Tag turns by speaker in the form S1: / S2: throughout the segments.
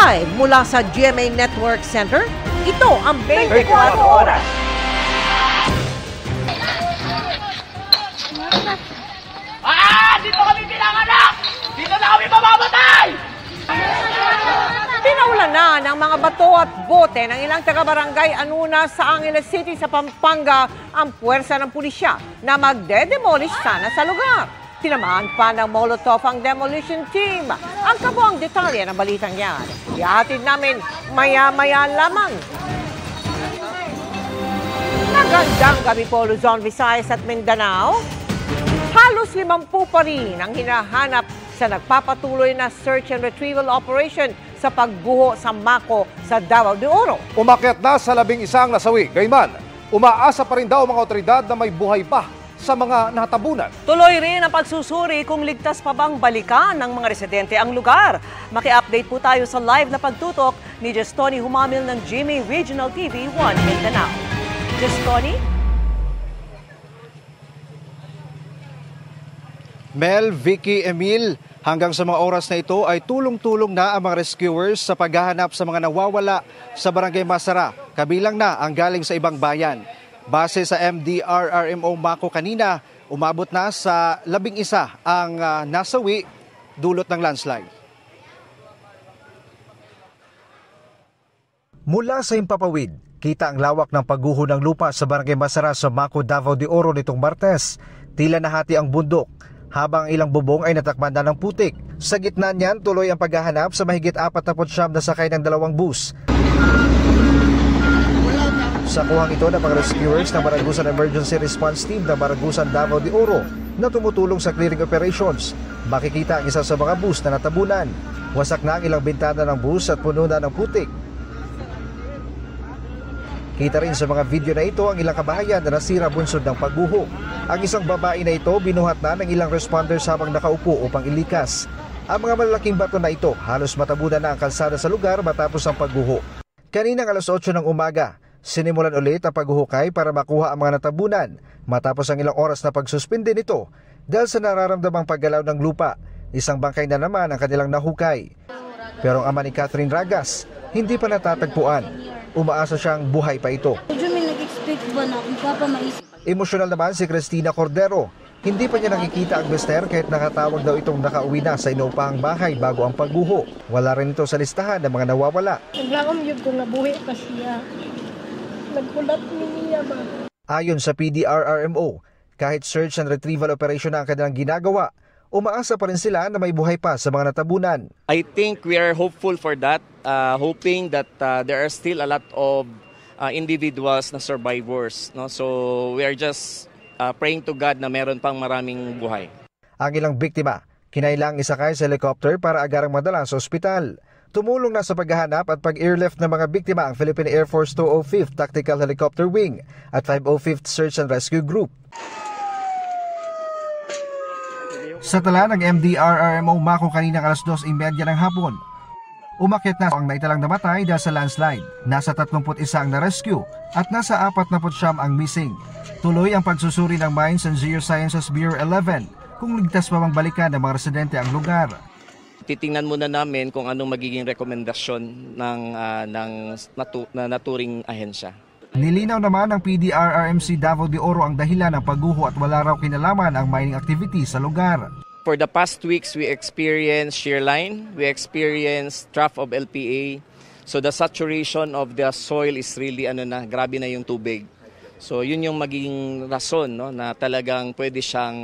S1: Live mula sa GMA Network Center, ito ang 24 Oras.
S2: Dito kami pinanganak! Dito na kami mamamatay!
S1: Pinaulan na ng mga bato at bote ng ilang taga-barangay Anuna sa Angeles City sa Pampanga ang puwersa ng pulisya na magde-demolish sana sa lugar. Tinamaan pa ng Molotov ang demolition team. Ang kabuang detalye ng balitang yan, ihatid namin maya-maya lamang. Magandang gabi po, Luzon, Visayas at Mindanao. Halos 50 pa rin ang hinahanap sa nagpapatuloy na search and retrieval operation sa pagguho sa Mako sa Davao de Oro.
S3: Umakyat na sa 11 nasawi. Gayman, umaasa pa rin daw mga otoridad na may buhay pa sa mga natabunan.
S4: Tuloy rin ang pagsusuri kung ligtas pa bang balikan ng mga residente ang lugar. Maki-update po tayo sa live na pagtutok ni Jestoni Humamil ng GMA Regional TV 1 Mindanao. Jestoni?
S5: Mel, Vicky, Emil, hanggang sa mga oras na ito ay tulong-tulong na ang mga rescuers sa paghahanap sa mga nawawala sa Barangay Masara, kabilang na ang galing sa ibang bayan. Base sa MDRRMO Mako kanina, umabot na sa 11 ang nasawi dulot ng landslide. Mula sa Himpapawid, kita ang lawak ng pagguho ng lupa sa Barangay Masara sa Mako, Davao de Oro nitong Martes. Tila nahati ang bundok, habang ilang bubong ay natakpan na ng putik. Sa gitna niyan, tuloy ang paghahanap sa mahigit 49 na sakay ng 2 bus. Sa kuhang ito ng mga rescuers ng Baragusan Emergency Response Team ng Baragusan Davao de Oro na tumutulong sa clearing operations, makikita ang isa sa mga bus na natabunan. Wasak na ang ilang bintana ng bus at puno na ng putik. Kita rin sa mga video na ito ang ilang kabahayan na nasira bunsod ng pagguho. Ang isang babae na ito binuhat na ng ilang responders habang nakaupo upang ilikas. Ang mga malalaking bato na ito halos matabunan na ang kalsada sa lugar matapos ang pagguho. Kaninang alas 8 ng umaga, sinimulan ulit ang paghuhukay para makuha ang mga natabunan matapos ang ilang oras na pagsuspinde nito dahil sa nararamdamang paggalaw ng lupa. Isang bangkay na naman ang kanilang nahukay. Pero ang ama ni Catherine Ragas hindi pa natatagpuan. Umaasa siyang buhay pa ito.
S6: Medyo may nag-expect ba na kung papamaisip.
S5: Emosyonal naman si Cristina Cordero. Hindi pa niya nakikita ang mister kahit nakatawag daw itong nakauwi na sa inuupahang bahay bago ang pagguho. Wala rin ito sa listahan ng mga nawawala.
S7: Naglaom yun kung nabuhi pa siya. Nagkulat niya ba?
S5: Ayon sa PDRRMO, kahit search and retrieval operation na ang kanilang ginagawa, umaasa pa rin sila na may buhay pa sa mga natabunan.
S8: I think we are hopeful for that, hoping that there are still a lot of individuals na survivors. No? So we are just praying to God na meron pang maraming buhay.
S5: Ang ilang biktima, kinailangang isakay sa helicopter para agarang madala sa ospital. Tumulong na sa paghahanap at pag-airlift ng mga biktima ang Philippine Air Force 205th Tactical Helicopter Wing at 505th Search and Rescue Group. Sa tala ng MDRRMO Mako kaninang alas 2:30 ng hapon, umakyat na ang naitalang namatay dahil sa landslide. Nasa 31 ang na-rescue at nasa 49 ang missing. Tuloy ang pagsusuri ng Mines and Geosciences Bureau 11 kung ligtas pa bang balikan ng mga residente ang lugar.
S8: Titingnan muna namin kung anong magiging rekomendasyon ng naturing ahensya.
S5: Nilinaw naman ng PDRRMC Davao de Oro ang dahilan ng pagguho at wala raw kinalaman ang mining activity sa lugar.
S8: For the past weeks, we experienced shear line, we experienced trough of LPA. So the saturation of the soil is really grabe na yung tubig. So yun yung magiging rason, no, na talagang pwede siyang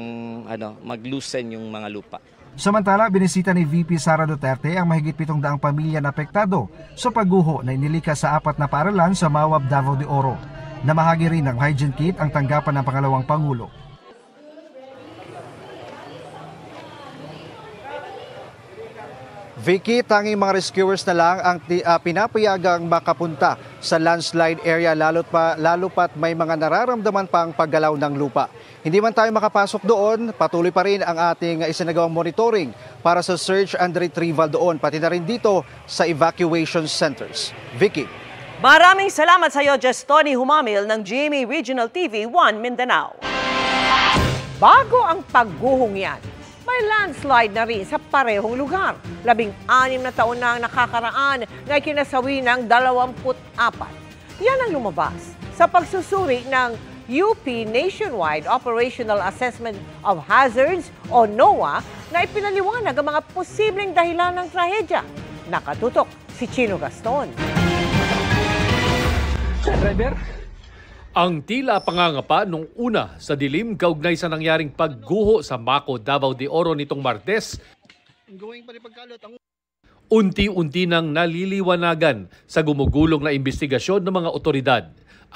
S8: mag-loosen yung mga lupa.
S5: Samantala, binisita ni VP Sara Duterte ang mahigit 700 pamilya na apektado sa pagguho na inilikas sa 4 na paaralan sa Mawab, Davao de Oro. Namahagi rin ng hygiene kit ang tanggapan ng pangalawang Pangulo. Vicky, tanging mga rescuers na lang ang pinapayagang makapunta sa landslide area lalo pat may mga nararamdaman pang paggalaw ng lupa. Hindi man tayo makapasok doon, patuloy pa rin ang ating isinagawang monitoring para sa search and retrieval doon, pati na rin dito sa evacuation centers. Vicky.
S4: Maraming salamat sa iyo, Jestoni Humamil ng GMA Regional TV 1 Mindanao.
S1: Bago ang pagguhong yan, may landslide na rin sa parehong lugar. 16 na taon na ang nakakaraan na kinasawi ng 24. Yan ang lumabas sa pagsusuri ng UP Nationwide Operational Assessment of Hazards o NOAA na ipinaliwanag ang mga posibleng dahilan ng trahedya. Nakatutok si Chino Gaston.
S9: Ang tila pangangapa nung una sa dilim kaugnay sa nangyaring pagguho sa Maco, Davao de Oro nitong Martes, unti-unti nang naliliwanagan sa gumugulong na investigasyon ng mga otoridad.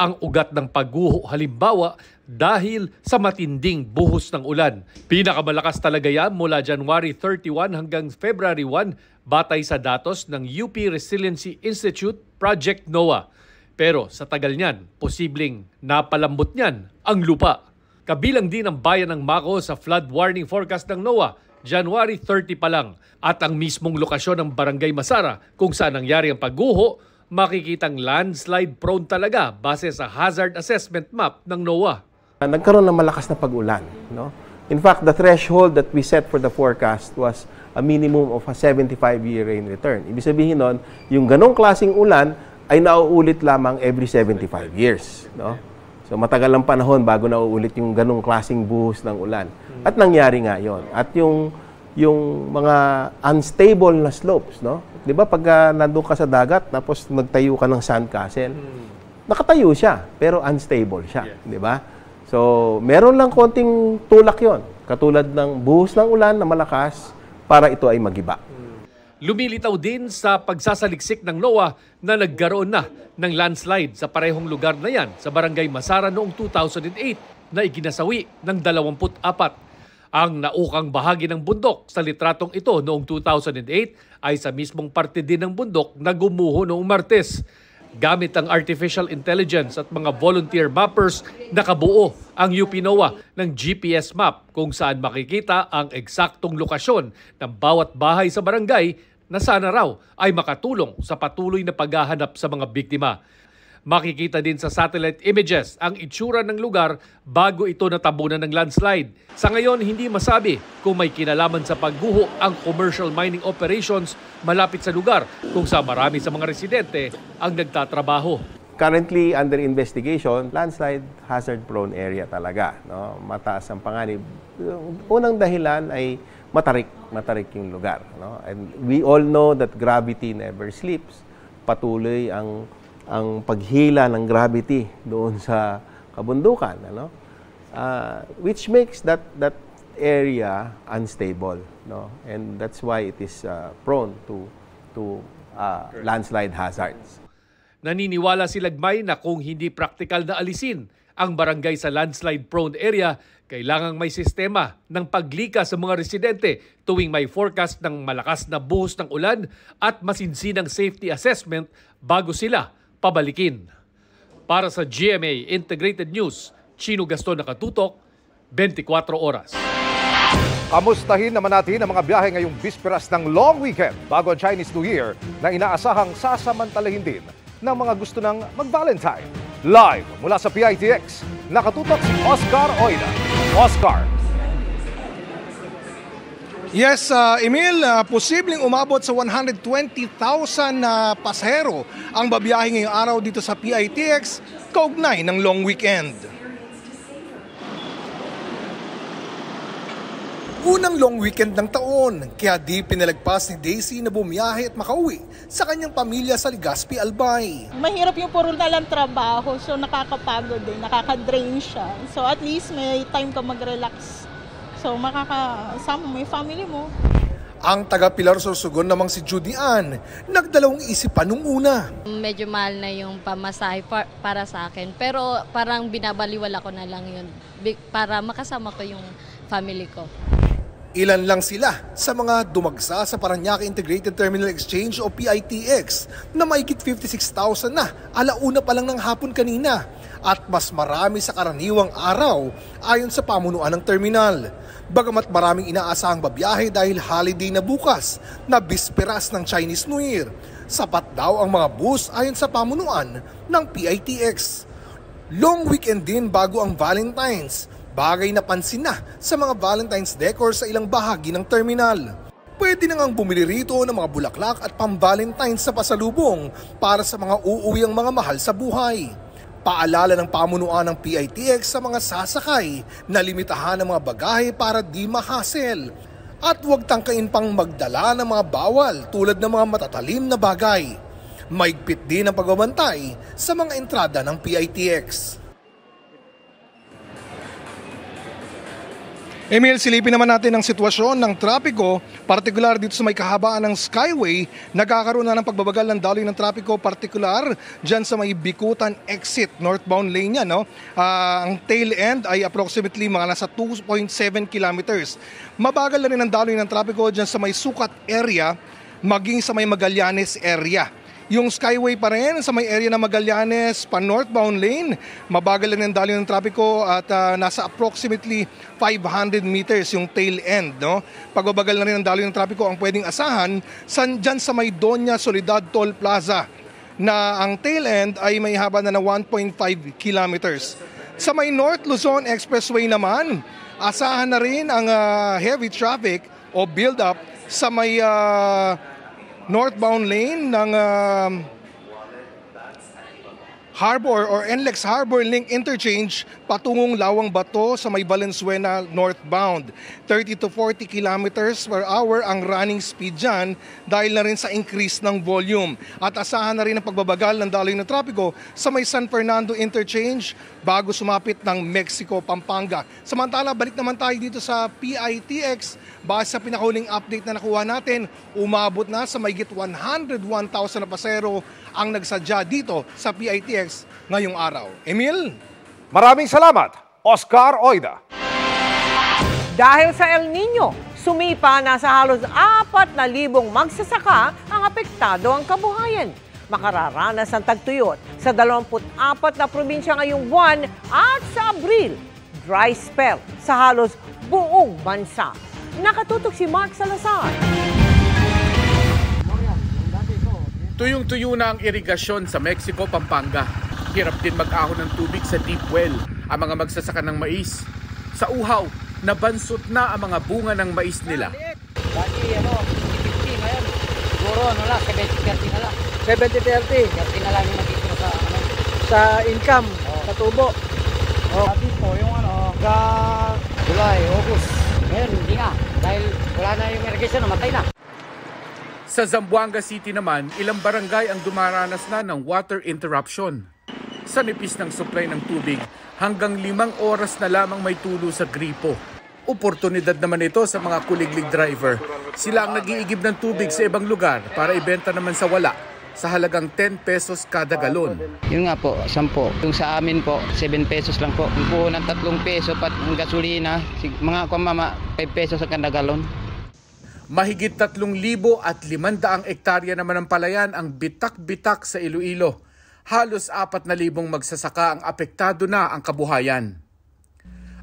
S9: Ang ugat ng pagguho halimbawa dahil sa matinding buhos ng ulan. Pinakamalakas talaga yan mula January 31 hanggang February 1 batay sa datos ng UP Resiliency Institute Project NOAA. Pero sa tagal niyan, posibleng napalambot niyan ang lupa. Kabilang din ang bayan ng Maco sa flood warning forecast ng NOAA, January 30 pa lang. At ang mismong lokasyon ng Barangay Masara kung saan nangyari ang pagguho, makikitang landslide prone talaga base sa hazard assessment map ng NOAA.
S10: Nagkaroon ng malakas na pag-ulan. No? In fact, the threshold that we set for the forecast was a minimum of a 75-year rain return. Ibig sabihin nun, yung ganong klaseng ulan ay nauulit lamang every 75 years. No? So matagal ang panahon bago nauulit yung ganong klaseng buhos ng ulan. At nangyari nga yon. At yung mga unstable na slopes, no? 'Di ba pag nandoon ka sa dagat tapos nagtayo ka ng sandcastle, nakatayo siya pero unstable siya, 'di ba? So meron lang konting tulak yon, katulad ng buhos ng ulan na malakas para ito ay magiba.
S9: Lumilitaw din sa pagsasaliksik ng NOAA na nagkaroon na ng landslide sa parehong lugar na yan sa Barangay Masara noong 2008 na ikinasawi ng 24. Ang naukang bahagi ng bundok sa litratong ito noong 2008 ay sa mismong parte din ng bundok na gumuho noong Martes. Gamit ang artificial intelligence at mga volunteer mappers, nakabuo ang UP NOAA ng GPS map kung saan makikita ang eksaktong lokasyon ng bawat bahay sa barangay na sana raw ay makatulong sa patuloy na paghahanap sa mga biktima. Makikita din sa satellite images ang itsura ng lugar bago ito natabunan ng landslide. Sa ngayon, hindi masabi kung may kinalaman sa pagguho ang commercial mining operations malapit sa lugar kung saan marami sa mga residente ang nagtatrabaho.
S10: Currently under investigation, landslide hazard-prone area talaga. No? Mataas ang panganib. Unang dahilan ay matarik yung lugar. No? And we all know that gravity never sleeps. Patuloy ang paghila ng gravity doon sa kabundukan, ano? Which makes that area unstable, no? And that's why it is prone to landslide hazards.
S9: Naniniwala si Lagmay na kung hindi praktikal na alisin ang barangay sa landslide-prone area, kailangang may sistema ng paglikas sa mga residente tuwing may forecast ng malakas na buhos ng ulan at masinsinang safety assessment bago sila pabalikin. Para sa GMA Integrated News, Chino Gaston, nakatutok, 24 oras.
S3: Kamustahin naman natin ang mga biyahe ngayong bisperas ng long weekend bago ang Chinese New Year na inaasahang sasamantalahin din ng mga gusto ng mag-Valentine. Live mula sa PITX, nakatutok si Oscar Oida. Oscar.
S11: Yes, Emil, posibleng umabot sa 120,000 na pasahero ang babiyahe ngayong araw dito sa PITX kaugnay ng long weekend. Unang long weekend ng taon, kaya di pinalagpas ni Daisy na bumiyahe at makauwi sa kanyang pamilya sa Legazpi, Albay.
S7: Mahirap yung puro na lang trabaho, so nakakapagod din, nakaka-drain siya. So at least may time ka mag-relax. So makakasama mo yung family mo.
S11: Ang taga Pilar Sorsogon namang si Judy Ann, nagdalawang isipan nung una.
S12: Medyo mahal na yung pamasahe para sa akin, pero parang binabaliwala ko na lang yun para makasama ko yung family ko.
S11: Ilan lang sila sa mga dumagsa sa Parañaque Integrated Terminal Exchange o PITX na mahigit 56,000 na alauna pa lang ng hapon kanina at mas marami sa karaniwang araw ayon sa pamunuan ng terminal. Bagamat maraming inaasahang babiyahe dahil holiday na bukas na bisperas ng Chinese New Year, sapat daw ang mga bus ayon sa pamunuan ng PITX. Long weekend din bago ang Valentine's Bagay na pansin na sa mga Valentine's decor sa ilang bahagi ng terminal. Pwede na ngang bumili rito ng mga bulaklak at pang-Valentine's sa pasalubong para sa mga uuwi ang mga mahal sa buhay. Paalala ng pamunuan ng PITX sa mga sasakay na limitahan ang mga bagahe para di ma-hassle. At huwag tangkain pang magdala ng mga bawal tulad ng mga matatalim na bagay. Maigpit din ang pagbabantay sa mga entrada ng PITX. Emil, silipin naman natin ang sitwasyon ng trapiko, partikular dito sa may kahabaan ng Skyway. Nagkakaroon na ng pagbabagal ng daloy ng trapiko, partikular dyan sa may Bikutan exit, northbound lane yan. No? Ang tail end ay approximately mga nasa 2.7 kilometers. Mabagal na rin ang daloy ng trapiko dyan sa may Sukat area, maging sa may Magallanes area. Yung Skyway pa rin sa may area ng Magallanes pa northbound lane, mabagal lang ang daloy ng trapiko at nasa approximately 500 meters yung tail end. No? Pagbabagal na rin ang daloy ng trapiko ang pwedeng asahan dyan sa may Doña Soledad Toll Plaza na ang tail end ay may haba na 1.5 kilometers. Sa may North Luzon Expressway naman, asahan na rin ang heavy traffic o build-up sa may northbound lane ng Harbor or NLEX Harbor Link Interchange patungong Lawang Bato sa may Valenzuela northbound. 30 to 40 kilometers per hour ang running speed dyan dahil na rin sa increase ng volume. At asahan na rin ang pagbabagal ng daloy ng trapiko sa may San Fernando Interchange bago sumapit ng Mexico, Pampanga. Samantala, balik naman tayo dito sa PITX. Base sa pinakahuling update na nakuha natin, umabot na sa mahigit 101,000 na pasero ang nagsadya dito sa PITX ngayong araw. Emil?
S3: Maraming salamat, Oscar Oida.
S1: Dahil sa El Nino, sumipa na sa halos 4,000 magsasaka ang apektado ang kabuhayan. Makararanas ang tagtuyot sa 24 na probinsya ngayong buwan at sa Abril. Dry spell sa halos buong bansa. Nakatutok si Mark Salazar.
S13: Tuyong-tuyo na ang irigasyon sa Mexico, Pampanga. Hirap din mag-ahon ng tubig sa deep well ang mga magsasaka ng mais. Sa uhaw, nabansot na ang mga bunga ng mais nila.
S2: Dati 50 ngayon. Siguro 70-30 na lang. 70-30? 30 na lang yung magiging sa income, sa tubo. Dati po yung July, August. Ngayon hindi nga. Dahil wala na yung irrigation, namatay na.
S13: Sa Zamboanga City naman, ilang barangay ang dumaranas na ng water interruption. Sa nipis ng supply ng tubig, hanggang 5 oras na lamang may tulo sa gripo. Oportunidad naman ito sa mga kuliglig driver. Sila ang nag-iigib ng tubig sa ibang lugar para ibenta naman sa wala sa halagang 10 pesos kada galon.
S14: Yun nga po, 10. Yung sa amin po, 7 pesos lang po. Yung po ng 3 peso pat ng gasolina, mga 5 pesos ang kada galon.
S13: Mahigit 3,500 ektarya naman ng palayan ang bitak-bitak sa Iloilo. Halos 4,000 magsasaka ang apektado na ang kabuhayan.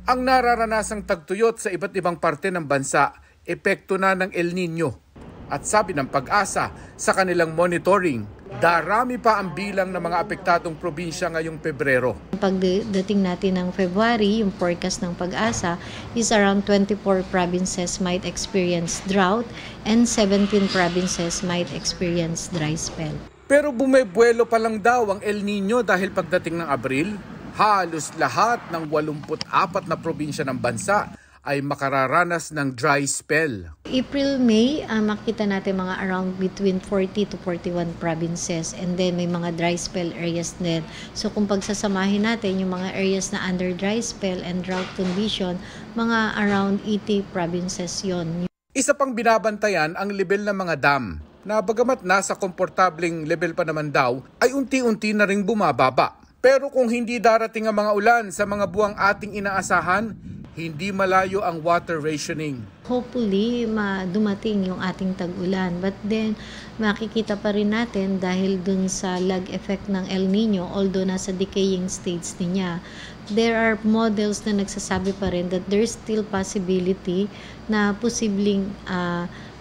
S13: Ang nararanasang tagtuyot sa iba't ibang parte ng bansa, epekto na ng El Nino. At sabi ng Pag-asa sa kanilang monitoring, darami pa ang bilang ng mga apektadong probinsya ngayong Pebrero.
S15: Pagdating natin ng February, yung forecast ng Pag-asa is around 24 provinces might experience drought and 17 provinces might experience dry spell.
S13: Pero bumebuelo pa lang daw ang El Nino dahil pagdating ng Abril, halos lahat ng 84 na probinsya ng bansa ay makararanas ng dry spell.
S15: April, May, makita natin mga around between 40 to 41 provinces and then may mga dry spell areas din. So kung pagsasamahin natin yung mga areas na under dry spell and drought condition, mga around 80 provinces yon.
S13: Isa pang binabantayan ang level ng mga dam na bagamat nasa komportableng level pa naman daw ay unti-unti na ring bumababa. Pero kung hindi darating ang mga ulan sa mga buwang ating inaasahan, hindi malayo ang water rationing.
S15: Hopefully, dumating yung ating tag-ulan. But then, makikita pa rin natin dahil dun sa lag effect ng El Nino, although nasa decaying states niya, there are models na nagsasabi pa rin that there's still possibility na posibleng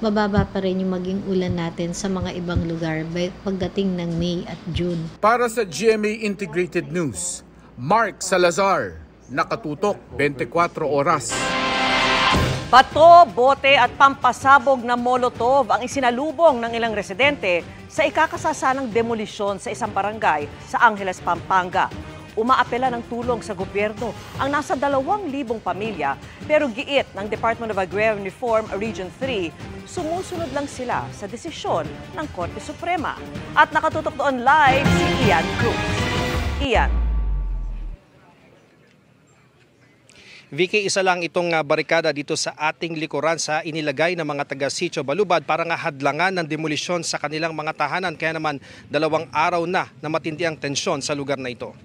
S15: mababa pa rin yung maging ulan natin sa mga ibang lugar pagdating ng May at June.
S13: Para sa GMA Integrated News, Mark Salazar, nakatutok 24 oras.
S4: Bato, bote at pampasabog na molotov ang isinalubong ng ilang residente sa ikakasasanang demolisyon sa isang barangay sa Angeles, Pampanga. Umaapela ng tulong sa gobyerno ang nasa 2,000 pamilya, pero giit ng Department of Agrarian Reform Region 3, sumusunod lang sila sa desisyon ng Korte Suprema. At nakatutok doon live si Ian Cruz. Ian.
S16: Vicky, isa lang itong barikada dito sa ating likuran sa inilagay ng mga taga-Sitio Balubad para nga hadlangan ng demolisyon sa kanilang mga tahanan. Kaya naman 2 araw na matindi ang tensyon sa lugar na ito.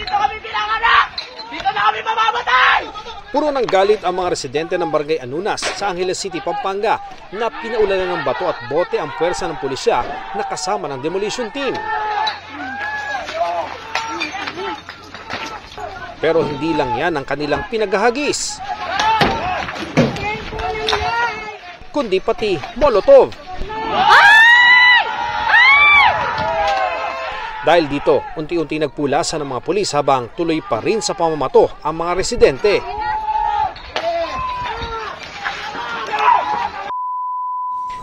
S17: Dito kami pinanganak! Dito na kami mamamatay!
S16: Puro ng galit ang mga residente ng Barangay Anunas sa Angeles City, Pampanga na pinaulanan ng bato at bote ang puwersa ng pulisya na kasama ng demolition team. Pero hindi lang yan ang kanilang pinaghahagis, kundi pati molotov. Dahil dito, unti-unti nagpulasan ng mga pulis habang tuloy pa rin sa pamamato ang mga residente.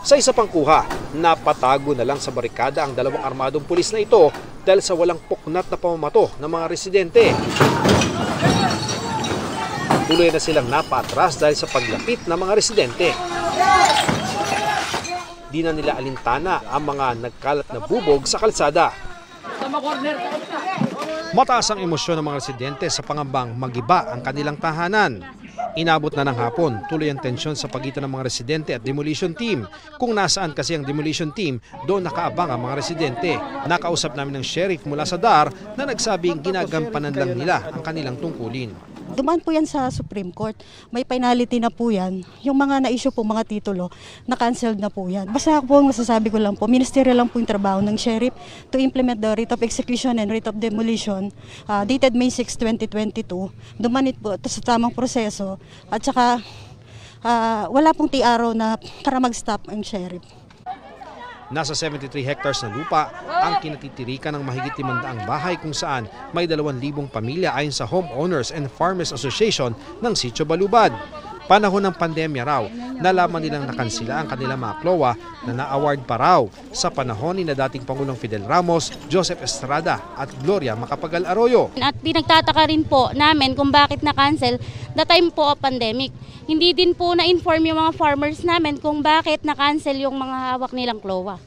S16: Sa isa pang kuha, napatago na lang sa barikada ang 2 armadong pulis na ito dahil sa walang puknat na pamamato ng mga residente. Tuloy na silang napatras dahil sa paglapit ng mga residente. Di na nila alintana ang mga nagkalat na bubog sa kalsada. Mataas ang emosyon ng mga residente sa pangambang magiba ang kanilang tahanan. Inabot na ng hapon, tuloy ang tensyon sa pagitan ng mga residente at demolition team. Kung nasaan kasi ang demolition team, doon nakaabang ang mga residente. Nakausap namin ng sheriff mula sa DAR na nagsabing ginagampanan lang nila ang kanilang tungkulin.
S18: Dumaan po yan sa Supreme Court. May penalty na po yan. Yung mga na-issue po mga titulo, na-cancelled na po yan. Basta po ang masasabi ko lang po, ministerial lang po yung trabaho ng sheriff to implement the writ of execution and writ of demolition dated May 6, 2022. Dumanit po sa tamang proseso at saka wala pong TRO na para mag-stop ang sheriff.
S16: Nasa 73 hectares na lupa ang kinatitirikan ng mahigit 500 bahay kung saan may 2,000 pamilya ayon sa Homeowners and Farmers Association ng Sitio Balubad. Panahon ng pandemya raw, nalaman nilang nakansila ang kanilang mga klowa na na-award pa raw sa panahon ni na dating Pangulong Fidel Ramos, Joseph Estrada at Gloria Macapagal Arroyo.
S19: At pinagtataka rin po namin kung bakit na-cancel the time po of pandemic. Hindi din po na-inform yung mga farmers namin kung bakit na-cancel yung mga hawak nilang klowa.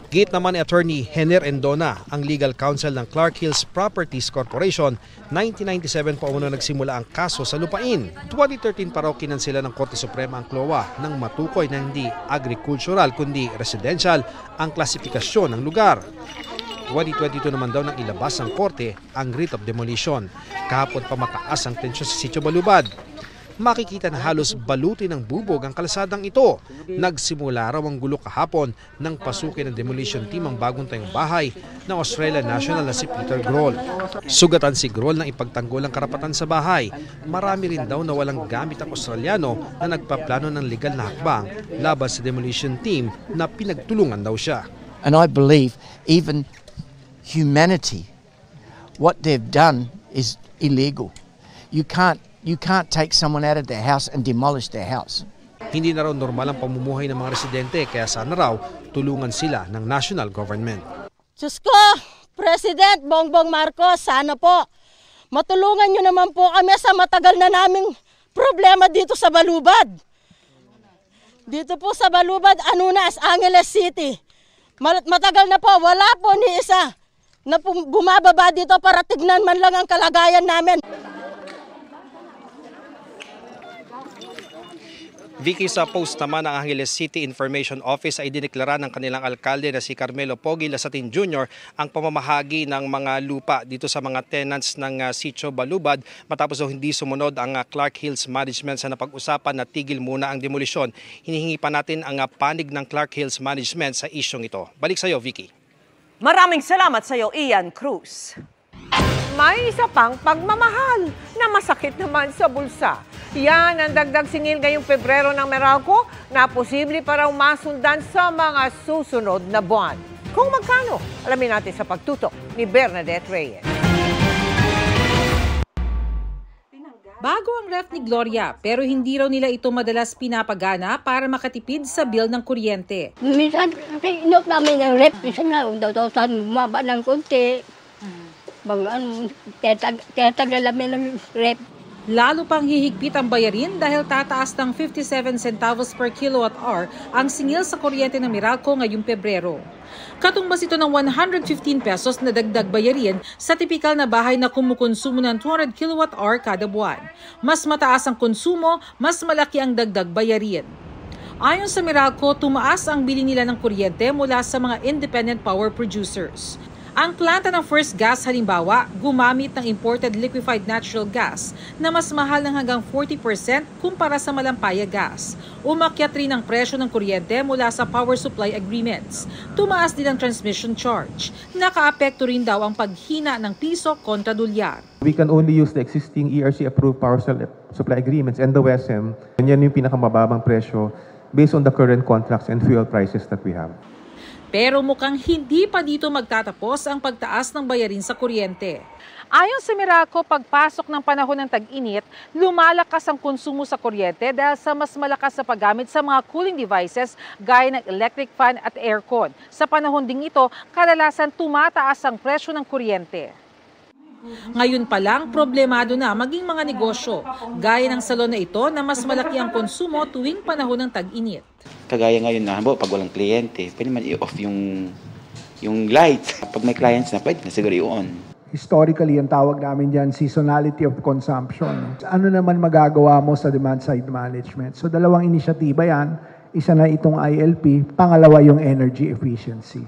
S16: Gate naman ni Attorney Henner Endona, ang legal counsel ng Clark Hills Properties Corporation, 1997 pa umano nagsimula ang kaso sa lupain. 2013 pa raw kinansela ng Korte Suprema ang klowa nang matukoy na hindi agricultural kundi residential ang klasifikasyon ng lugar. 2022 naman daw nang ilabas ng korte ang writ of demolition. Kahapon pa mataas ang tensyon sa Sitio Balubad. Makikita na halos baluti ng bubog ang kalsadang ito. Nagsimula raw ang gulo kahapon nang pasukin ng demolition team ang bagong tayong bahay ng Australian national na si Peter Grohl. Sugatan si Grohl ng ipagtanggol ang karapatan sa bahay. Marami rin daw na walang gamit ang Australiano na nagpaplano ng legal na hakbang laban sa demolition team na pinagtulungan daw siya.
S20: And I believe even humanity, what they've done is illegal. You can't take someone out of their house and demolish their house.
S16: Hindi na raw normal ang pamumuhay ng mga residente kaya sana raw tulungan sila ng national government.
S21: Diyos ko, President Bongbong Marcos, sana po matulungan nyo naman po kami sa matagal na naming problema dito sa Balubad. Dito po sa Balubad, Anunas, Angeles City. Matagal na po, wala po ni isa na bumababa dito para tignan man lang ang kalagayan namin.
S16: Vicky, sa post naman ng Angeles City Information Office ay dineklara ng kanilang alkalde na si Carmelo Pogi Lasatin Jr. ang pamamahagi ng mga lupa dito sa mga tenants ng Sitio Balubad matapos daw hindi sumunod ang Clark Hills Management sa napag-usapan na tigil muna ang demolisyon. Hinihingi pa natin ang panig ng Clark Hills Management sa isyong ito. Balik sa iyo, Vicky.
S4: Maraming salamat sa iyo, Ian Cruz.
S1: May isa pang pagmamahal na masakit naman sa bulsa. Yan ang dagdag singil ngayong Pebrero ng Meralco na posible para umasundan sa mga susunod na buwan. Kung magkano? Alamin natin sa pagtutok ni Bernadette Reyes.
S6: Bago ang ref ni Gloria, pero hindi raw nila ito madalas pinapagana para makatipid sa bill ng kuryente.
S22: Minsan, inop namin ng ref. Minsan nga, daw bumaba ng konti. Tiyatagal namin ng ref.
S6: Lalo pang hihigpit ang bayarin dahil tataas ng 57 centavos per kilowatt-hour ang singil sa kuryente ng Meralco ngayong Pebrero. Katumbas ito ng 115 pesos na dagdag bayarin sa tipikal na bahay na kumukonsumo ng 200 kilowatt-hour kada buwan. Mas mataas ang konsumo, mas malaki ang dagdag bayarin. Ayon sa Meralco, tumaas ang bili nila ng kuryente mula sa mga independent power producers. Ang planta ng First Gas halimbawa, gumamit ng imported liquefied natural gas na mas mahal ng hanggang 40% kumpara sa malampaya gas. Umakyat rin ang presyo ng kuryente mula sa power supply agreements. Tumaas din ang transmission charge. Nakaapekto rin daw ang paghina ng piso kontra dolyar.
S23: We can only use the existing ERC-approved power supply agreements and the WESM. Yan yung pinakamababang presyo based on the current contracts and fuel prices that we have.
S6: Pero mukhang hindi pa dito magtatapos ang pagtaas ng bayarin sa kuryente. Ayon sa Meralco, pagpasok ng panahon ng tag-init, lumalakas ang konsumo sa kuryente dahil sa mas malakas na paggamit sa mga cooling devices gaya ng electric fan at aircon. Sa panahon ding ito, kadalasan tumataas ang presyo ng kuryente. Ngayon pa lang, problemado na maging mga negosyo, gaya ng salon na ito na mas malaki ang konsumo tuwing panahon ng tag-init.
S24: Kagaya ngayon na, pag walang kliyente, pwede man i-off yung lights. Pag may clients na, pwede na siguro i-on.
S25: Historically, ang tawag namin dyan, seasonality of consumption. Ano naman magagawa mo sa demand-side management? So, dalawang inisyatiba yan. Isa na itong ILP, pangalawa yung energy efficiency.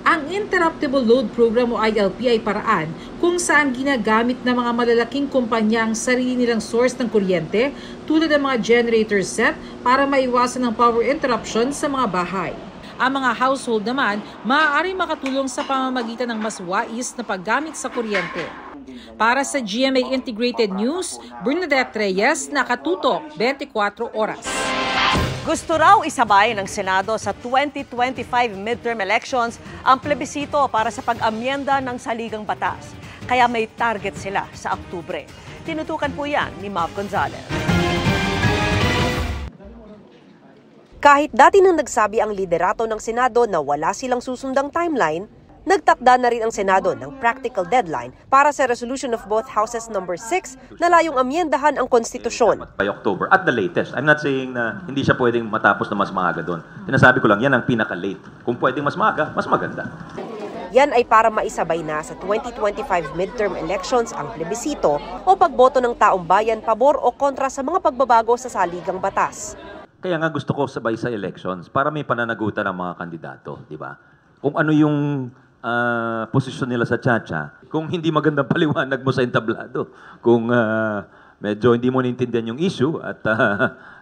S6: Ang Interruptible Load Program o ILP ay paraan kung saan ginagamit ng mga malalaking kumpanya ang sarili nilang source ng kuryente tulad ng mga generator set para maiwasan ang power interruption sa mga bahay. Ang mga household naman maaaring makatulong sa pamamagitan ng mas wais na paggamit sa kuryente. Para sa GMA Integrated News, Bernadette Reyes, nakatutok 24 oras.
S4: Gusto raw isabay ng Senado sa 2025 midterm elections ang plebisito para sa pag-amyenda ng saligang batas. Kaya may target sila sa Oktubre. Tinutukan po yan ni Mav Gonzalez.
S26: Kahit dati nang nagsabi ang liderato ng Senado na wala silang susundang timeline, nagtakda na rin ang Senado ng practical deadline para sa resolution of both houses number 6 na layong amyendahan ang konstitusyon.
S27: By October, at the latest. I'm not saying na hindi siya pwedeng matapos na mas maaga doon. Sinasabi ko lang, yan ang pinaka-late. Kung pwedeng mas maaga, mas maganda.
S26: Yan ay para maisabay na sa 2025 midterm elections ang plebisito o pagboto ng taong bayan pabor o kontra sa mga pagbabago sa saligang batas.
S27: Kaya nga gusto ko sabay sa elections para may pananagutan ng mga kandidato, di ba? Kung ano yung posisyon nila sa tsa-tsa, kung hindi magandang paliwanag mo sa entablado, kung medyo hindi mo naintindihan yung issue at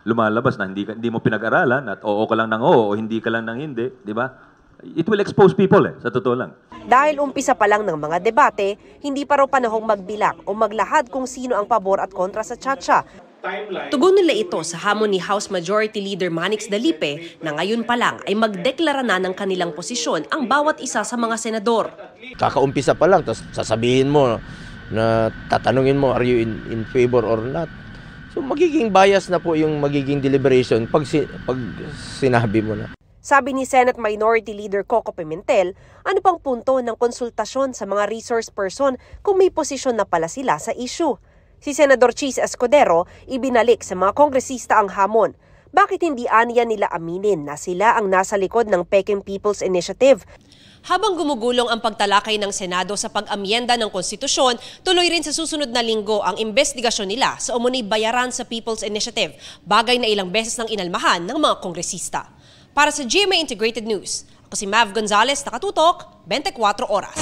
S27: lumalabas na hindi mo pinag-aralan at oo ka lang ng oo o hindi ka lang ng hindi, di ba? It will expose people sa totoo lang.
S26: Dahil umpisa pa lang ng mga debate, hindi pa raw panahong magbilang o maglahad kung sino ang pabor at kontra sa tsa-tsa. Tugon nila ito sa hamon ni House Majority Leader Manix Dalipe na ngayon pa lang ay magdeklara na ng kanilang posisyon ang bawat isa sa mga senador.
S28: Kakaumpisa pa lang, tapos sasabihin mo na tatanungin mo, are you in favor or not? So magiging bias na po yung magiging deliberation pag sinabi mo na.
S26: Sabi ni Senate Minority Leader Coco Pimentel, ano pang punto ng konsultasyon sa mga resource person kung may posisyon na pala sila sa issue? Si Senador Chis Escudero ibinalik sa mga kongresista ang hamon. Bakit hindi aniya nila aminin na sila ang nasa likod ng Peking People's Initiative? Habang gumugulong ang pagtalakay ng Senado sa pag-amyenda ng konstitusyon, tuloy rin sa susunod na linggo ang investigasyon nila sa umunay bayaran sa People's Initiative, bagay na ilang beses nang inalmahan ng mga kongresista. Para sa GMA Integrated News, ako si Mav Gonzalez, nakatutok 24 oras.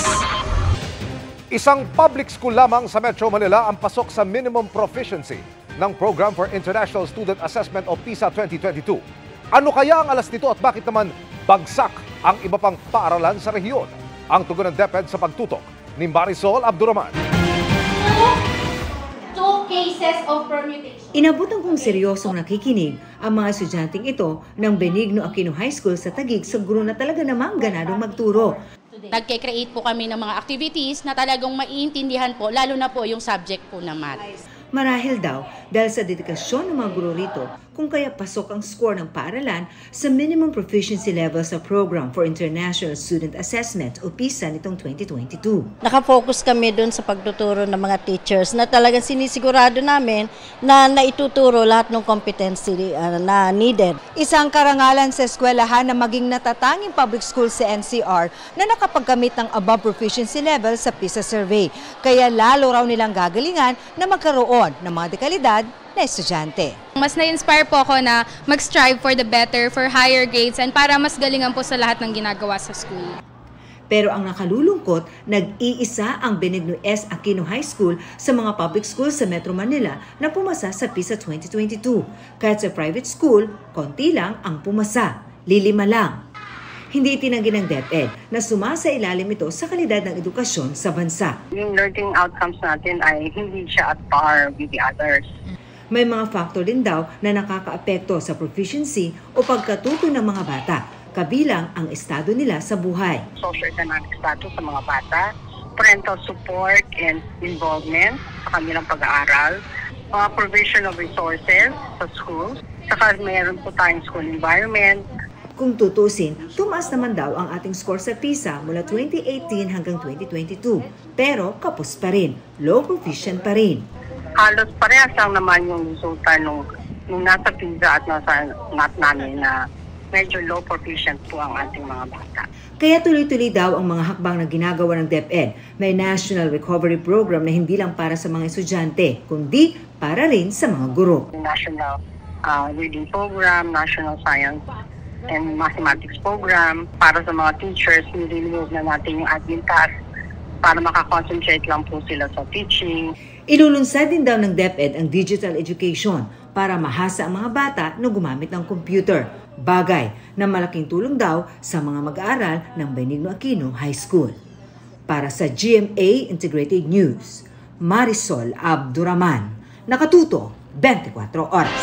S3: Isang public school lamang sa Metro Manila ang pasok sa minimum proficiency ng Program for International Student Assessment o PISA 2022. Ano kaya ang alas nito at bakit naman bagsak ang iba pang paaralan sa rehiyon? Ang tugon ng DepEd sa pagtutok ni Marisol Abdurrahman.
S2: cases of permutation.
S5: Inabutan kong seryosong nakikinig ang mga estudyanteng ito ng Benigno Aquino High School sa Taguig sa guro na talaga namang ganadong magturo.
S2: Nagke-create po kami ng mga activities na talagang maiintindihan po, lalo na po yung subject po na math.
S5: Marahil daw dahil sa dedikasyon ng mga guro rito kung kaya pasok ang score ng paaralan sa Minimum Proficiency Level sa Program for International Student Assessment o PISA nitong 2022.
S21: Nakafocus kami doon sa pagtuturo ng mga teachers na talagang sinisigurado namin na naituturo lahat ng competency na needed.
S7: Isang karangalan sa eskwelahan na maging natatanging public school sa NCR na nakapagkamit ng above proficiency level sa PISA survey. Kaya lalo raw nilang gagalingan na magkaroon ng mga dekalidad na estudyante.
S8: Mas na-inspire po ako na mag-strive for the better, for higher grades, and para mas galingan po sa lahat ng ginagawa sa school.
S5: Pero ang nakalulungkot, nag-iisa ang Benigno S. Aquino High School sa mga public schools sa Metro Manila na pumasa sa PISA 2022. Kahit sa private school, konti lang ang pumasa, 5 lang. Hindi itinanggi ng DepEd na sumasa ilalim ito sa kalidad ng edukasyon sa bansa.
S9: Yung learning outcomes natin ay hindi siya at par with the others.
S5: May mga factor din daw na nakakaapekto sa proficiency o pagkatuto ng mga bata, kabilang ang estado nila sa buhay.
S9: Socioeconomic status sa mga bata, parental support and involvement sa kanilang pag-aaral, mga provision of resources sa schools, saka mayroon po tayong school environment.
S5: Kung tutusin, tumaas naman daw ang ating score sa PISA mula 2018 hanggang 2022. Pero kapos pa rin, low proficient pa rin.
S9: Halos parehas lang naman yung resulta nung nasa PISA at nasa math namin na medyo low proficient po ang ating mga bata.
S5: Kaya tuloy-tuloy daw ang mga hakbang na ginagawa ng DepEd. May National Recovery Program na hindi lang para sa mga estudyante, kundi para rin sa mga guro.
S9: National Reading Program, National Science and Mathematics Program. Para sa mga teachers, nire-remove na natin yung admin task para makakoncentrate lang po sila sa teaching.
S5: Ilulunsad din daw ng DepEd ang digital education para mahasa ang mga bata na gumamit ng computer. Bagay na malaking tulong daw sa mga mag-aaral ng Benigno Aquino High School. Para sa GMA Integrated News, Marisol Abduraman, nakatuto 24 oras.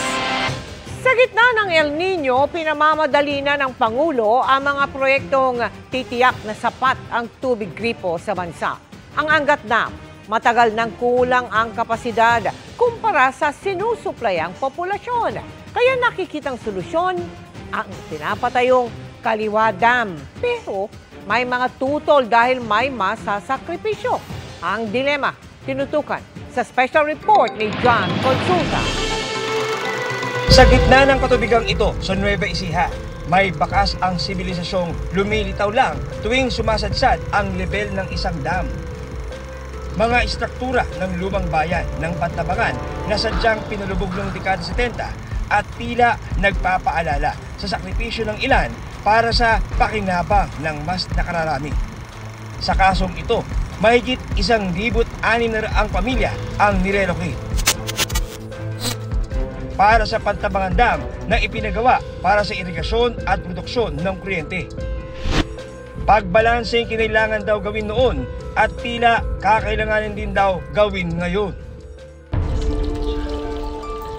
S1: Sa gitna ng El Nino, pinamamadali na ng Pangulo ang mga proyektong titiyak na sapat ang tubig gripo sa bansa. Ang Angat Dam, matagal nang kulang ang kapasidad kumpara sa sinusuplayang populasyon. Kaya nakikitang solusyon ang pinapatayong Kaliwa Dam. Pero may mga tutol dahil may masasakripisyo. Ang dilema, tinutukan sa special report ni John Consulta.
S10: Sa gitna ng katubigang ito sa Nueva Ecija, may bakas ang sibilisasyong lumilitaw lang tuwing sumasadsad ang level ng isang dam. Mga istruktura ng lumang bayan ng Pantabangan na sadyang pinalubog noong dekada 70 at tila nagpapaalala sa sakripisyo ng ilan para sa pakinabang ng mas nakararami. Sa kasong ito, mahigit 1,600 pamilya ang nirelocate para sa Pantabangan Dam na ipinagawa para sa irigasyon at produksyon ng kuryente. Pagbalanseng kinailangan daw gawin noon at tila kakailanganin din daw gawin ngayon.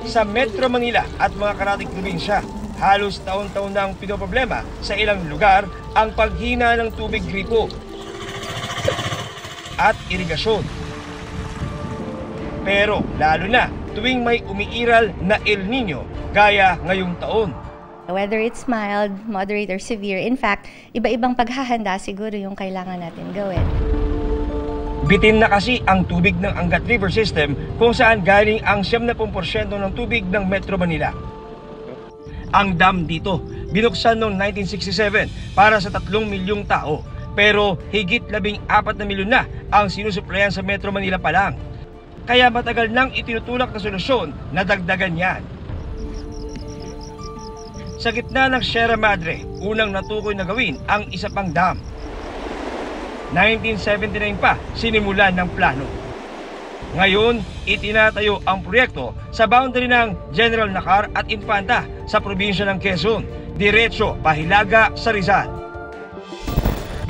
S10: Sa Metro Manila at mga karatig probinsya, halos taon-taon na ang pinoproblema sa ilang lugar ang paghina ng tubig gripo at irigasyon. Pero lalo na tuwing may umiiral na El Nino gaya ngayong taon.
S11: Whether it's mild, moderate, or severe, in fact, iba-ibang paghahanda siguro yung kailangan natin gawin.
S10: Bitin na kasi ang tubig ng Angat River System kung saan galing ang 70% ng tubig ng Metro Manila. Ang dam dito, binuksan noong 1967 para sa 3 milyong tao. Pero higit 14 na milyon na ang sinusuplayan sa Metro Manila pa lang. Kaya matagal nang itinutulak na solusyon na dagdagan yan. Sa gitna ng Sierra Madre, unang natukoy na gawin ang isa pang dam. 1979 pa sinimulan ng plano. Ngayon, itinatayo ang proyekto sa boundary ng General Nakar at Infanta sa probinsya ng Quezon, diretso pahilaga sa Rizal.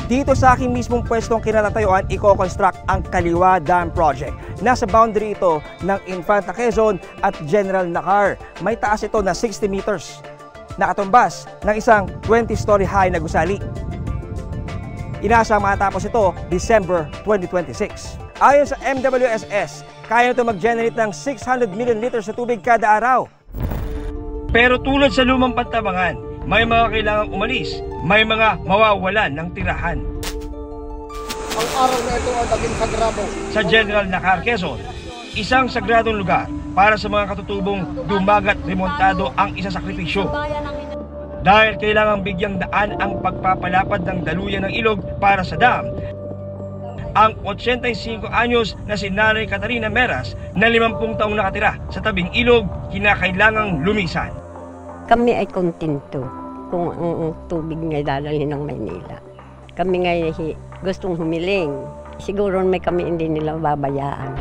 S12: Dito sa aking mismong pwestong kinatatayuan, i-construct ang Kaliwa Dam Project
S10: nasa boundary ito ng Infanta Quezon at General Nakar. May taas ito na 60 meters. Nakatumbas ng isang 20-story high na gusali. Inaasang matapos ito December 2026. Ayon sa MWSS, kaya nito mag-generate ng 600 million liters na tubig kada araw. Pero tulad sa lumang pantabangan, may mga kailangang umalis, may mga mawawalan ng tirahan.
S12: Ang araw na ito ay naging sagrado.
S10: Sa General Nakar, Quezon, isang sagradong lugar para sa mga katutubong dumagat remontado ang isasakripisyo. Dahil kailangang bigyang daan ang pagpapalapad ng daluyan ng ilog para sa dam, ang 85 anyos na si Nanay Catarina Meras na 50 taong nakatira sa tabing ilog, kinakailangang lumisan.
S13: Kami ay kontento kung ang tubig ngay dadalhin ng Maynila. Kami ngay gustong humiling. Siguro may kami hindi nila babayaan.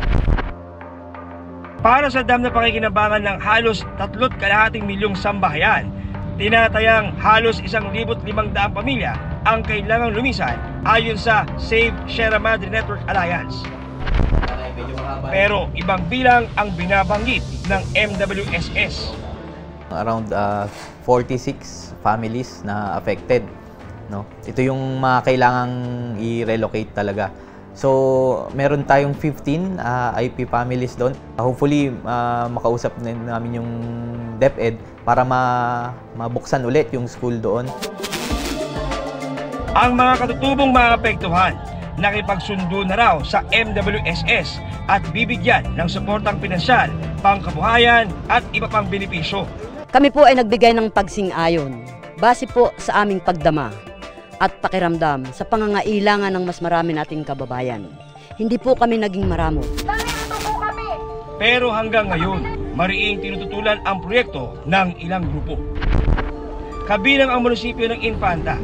S10: Para sa dam na pakikinabangan ng halos 3.2 milyong sambahayan, tinatayang halos 1,500 pamilya ang kailangang lumisan ayon sa Save Sierra Madre Network Alliance. Pero ibang bilang ang binabanggit ng MWSS.
S14: Around 46 families na affected. No? Ito yung mga kailangang i-relocate talaga. So, meron tayong 15 IP families doon. Hopefully, makausap namin yung DepEd para mabuksan ulit yung school doon.
S10: Ang mga katutubong maapektuhan, nakipagsundo na raw sa MWSS at bibigyan ng suportang pinansyal, pangkabuhayan at iba pang benepisyo.
S15: Kami po ay nagbigay ng pagsing-ayon base po sa aming pagdama at pakiramdam sa pangangailangan ng mas marami nating kababayan. Hindi po kami naging maramo.
S10: Pero hanggang ngayon, mariing tinututulan ang proyekto ng ilang grupo. Kabilang ang munisipyo ng Infanta.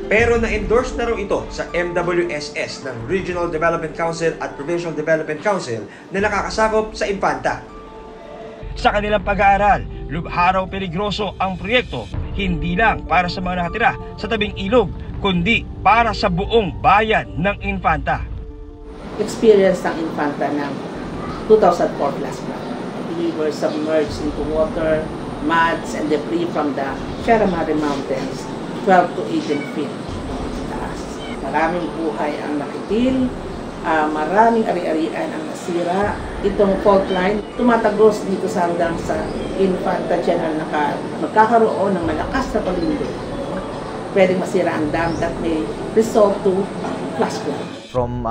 S10: Pero na-endorse na raw ito sa MWSS ng Regional Development Council at Provincial Development Council na nakakasakop sa Infanta. Sa kanilang pag-aaral, lubharaw peligroso ang proyekto, hindi lang para sa mga nakatira sa tabing ilog, kundi para sa buong bayan ng Infanta.
S17: Experience ng Infanta ng 2004 last month. We were submerged into water, muds, and debris from the Sierra Madre Mountains, 12 to 18 feet taas. Maraming buhay ang nakitil, maraming ari-arian ang nasira. Itong fault line, tumatagos dito sa hanggang sa Infanta General Nakar. Magkakaroon ng malakas na paglindol. Pwedeng masira ang dam that may result to flash flood.
S14: From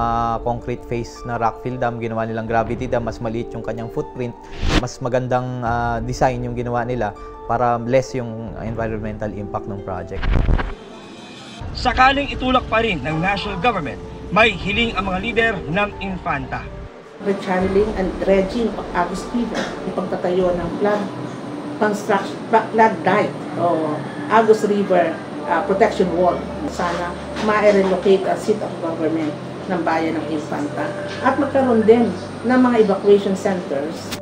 S14: concrete face na rockfill dam, ginawa nilang gravity dam, mas maliit yung kanyang footprint, mas magandang design yung ginawa nila para less yung environmental impact ng project.
S10: Sakaling itulak pa rin ng national government, may hiling ang mga lider ng Infanta.
S17: Rechanneling and dredging of Agus River, yung pagtatayo ng flood dike o Agus River protection wall. Sana ma-relocate ang seat of government ng bayan ng Infanta at magkaroon din ng mga evacuation centers.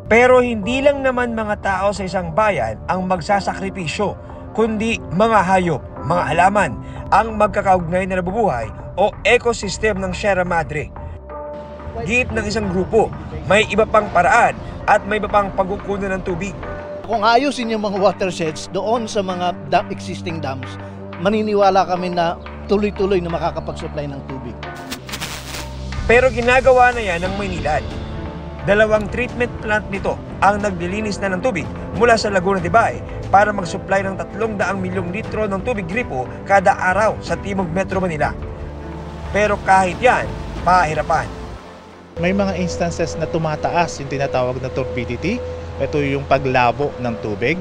S10: Pero hindi lang naman mga tao sa isang bayan ang magsasakripisyo, kundi mga hayop, mga halaman ang magkakaugnay na nabubuhay o ecosystem ng Sierra Madre. Giit ng isang grupo, may iba pang paraan at may iba pang pagkukunan ng tubig.
S18: Kung ayusin yung mga watersheds doon sa mga existing dams, maniniwala kami na tuloy-tuloy na makakapag-supply ng tubig.
S10: Pero ginagawa na yan ng Maynilad. 2 treatment plant nito ang naglilinis na ng tubig mula sa Laguna de Bay para mag-supply ng 300 milyong litro ng tubig gripo kada araw sa Timog Metro Manila. Pero kahit yan, pahirapan.
S19: May mga instances na tumataas yung tinatawag na turbidity. Ito yung paglabo ng tubig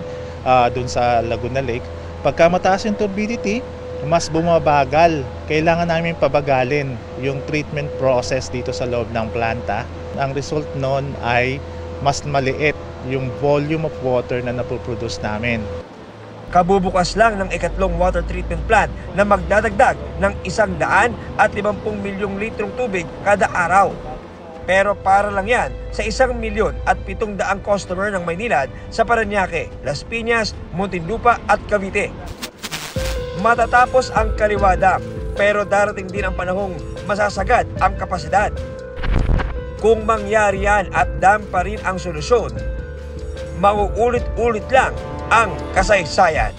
S19: dun sa Laguna Lake. Pagka mataas yung turbidity, mas bumabagal. Kailangan namin pabagalin yung treatment process dito sa loob ng planta. Ang result nun ay mas maliit yung volume of water na napoproduce namin.
S10: Kabubukas lang ng ikatlong water treatment plant na magdadagdag ng 150 milyong litrong tubig kada araw. Pero para lang yan sa 1,700,000 customer ng Maynilad sa Parañaque, Las Piñas, Muntinlupa at Cavite. Matatapos ang Kaliwa Dam, pero darating din ang panahong masasagad ang kapasidad. Kung mangyari yan at dam pa rin ang solusyon, mauulit-ulit lang ang kasaysayan.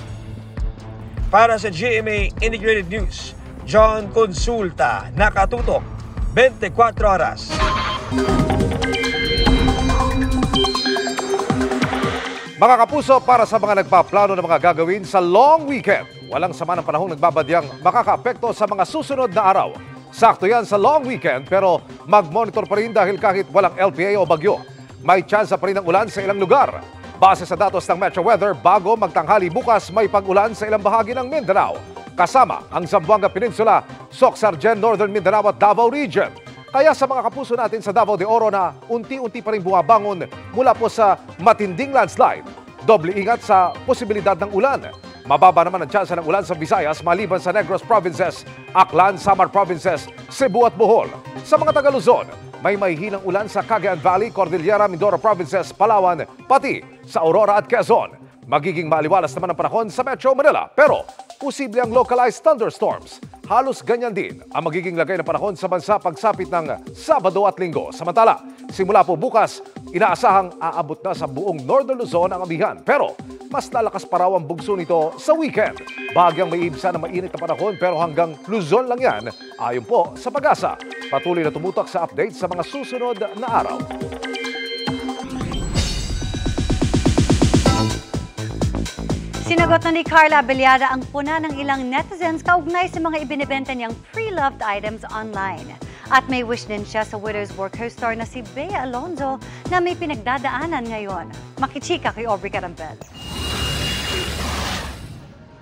S10: Para sa GMA Integrated News, John Consulta, nakatutok 24 oras.
S3: Mga kapuso, para sa mga nagpaplano ng mga gagawin sa long weekend, walang sama ng panahong nagbabadyang makakaapekto sa mga susunod na araw. Sakto yan sa long weekend pero mag-monitor pa rin dahil kahit walang LPA o bagyo, may tsansa pa rin ng ulan sa ilang lugar. Base sa datos ng Metro Weather, bago magtanghali bukas may pag-ulan sa ilang bahagi ng Mindanao. Kasama ang Zamboanga Peninsula, Soc-Sargen, Northern Mindanao at Davao Region. Kaya sa mga kapuso natin sa Davao de Oro na unti-unti pa rin bumabangon mula po sa matinding landslide, doble ingat sa posibilidad ng ulan. Mababa naman ang tsansa ng ulan sa Visayas maliban sa Negros Provinces, Aklan, Samar Provinces, Cebu at Bohol. Sa mga taga-Luzon, may mahihinang ulan sa Cagayan Valley, Cordillera, Mindoro Provinces, Palawan, pati sa Aurora at Quezon. Magiging maaliwalas naman ang panahon sa Metro Manila pero posible ang localized thunderstorms. Halos ganyan din ang magiging lagay ng panahon sa bansa pagsapit ng Sabado at Linggo. Samantala, simula po bukas, inaasahang aabot na sa buong Northern Luzon ang amihan. Pero mas lalakas pa raw ang bugso nito sa weekend. Bagyang may ibsa na mainit na panahon pero hanggang Luzon lang yan, ayon po sa Pag-asa. Patuloy na tumutok sa update sa mga susunod na araw.
S4: Sinagot na ni Carla Abellada ang puna ng ilang netizens kaugnay sa mga ibinibenta niyang pre-loved items online. At may wish din siya sa Widow's War co-star na si Bea Alonzo na may pinagdadaanan ngayon. Makichika kay Aubrey Carampel.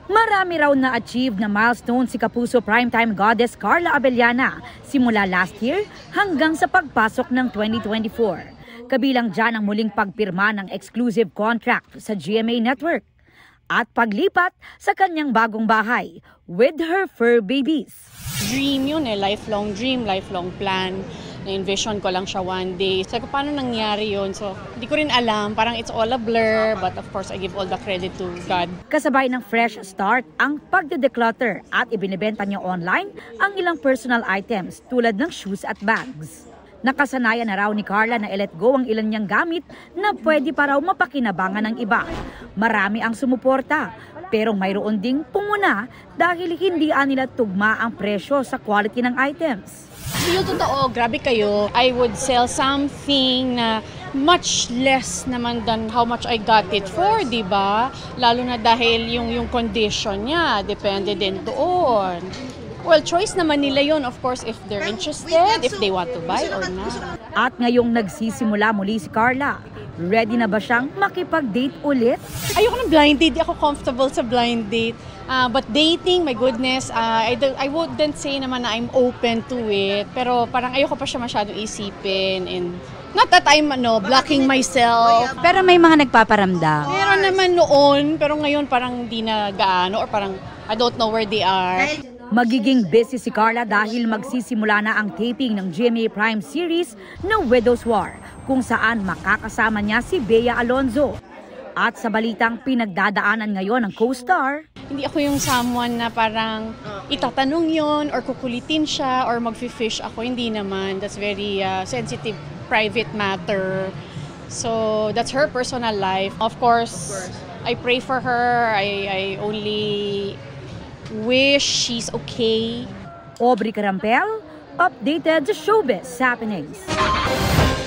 S6: Marami raw na-achieve na milestone si Kapuso primetime goddess Carla Abellana simula last year hanggang sa pagpasok ng 2024. Kabilang dyan ang muling pagpirma ng exclusive contract sa GMA Network at paglipat sa kanyang bagong bahay with her fur babies.
S2: Dream yun lifelong dream, lifelong plan. Na-envision ko lang siya one day. So, paano nangyari yun? So, hindi ko rin alam. Parang it's all a blur. But of course, I give all the credit to God.
S6: Kasabay ng fresh start ang pagde-declutter at ibinibenta niya online ang ilang personal items tulad ng shoes at bags. Nakasanayan na raw ni Carla na i-let go ang ilan niyang gamit na pwede pa raw mapakinabangan ng iba. Marami ang sumuporta, pero mayroon ding pumuna dahil hindi nila tugma ang presyo sa quality ng items.
S2: Yung totoo, grabe kayo. I would sell something na much less naman than how much I got it for, di ba? Lalo na dahil yung condition niya, depende din doon. Well, choice naman nila yun, of course, if they're interested, if they want to buy or not.
S6: At ngayong nagsisimula muli si Carla, ready na ba siyang makipag-date ulit?
S2: Ayoko ng blind date, di ako comfortable sa blind date. But dating, my goodness, I wouldn't say naman na I'm open to it. Pero parang ayoko pa siya masyadong isipin and not that I'm blocking myself.
S4: Pero may mga nagpaparamdam.
S2: Meron naman noon, pero ngayon parang di na gaano or parang I don't know where they are.
S6: Magiging busy si Carla dahil magsisimula na ang taping ng GMA Prime series na Widow's War, kung saan makakasama niya si Bea Alonzo. At sa balitang pinagdadaanan ngayon ng co-star,
S2: hindi ako yung someone na parang itatanong yon or kukulitin siya or mag-fish ako. Hindi naman. That's very sensitive, private matter. So that's her personal life. Of course, I pray for her. I only wish she's okay.
S6: Aubrey Carampel, updated sa showbiz happenings.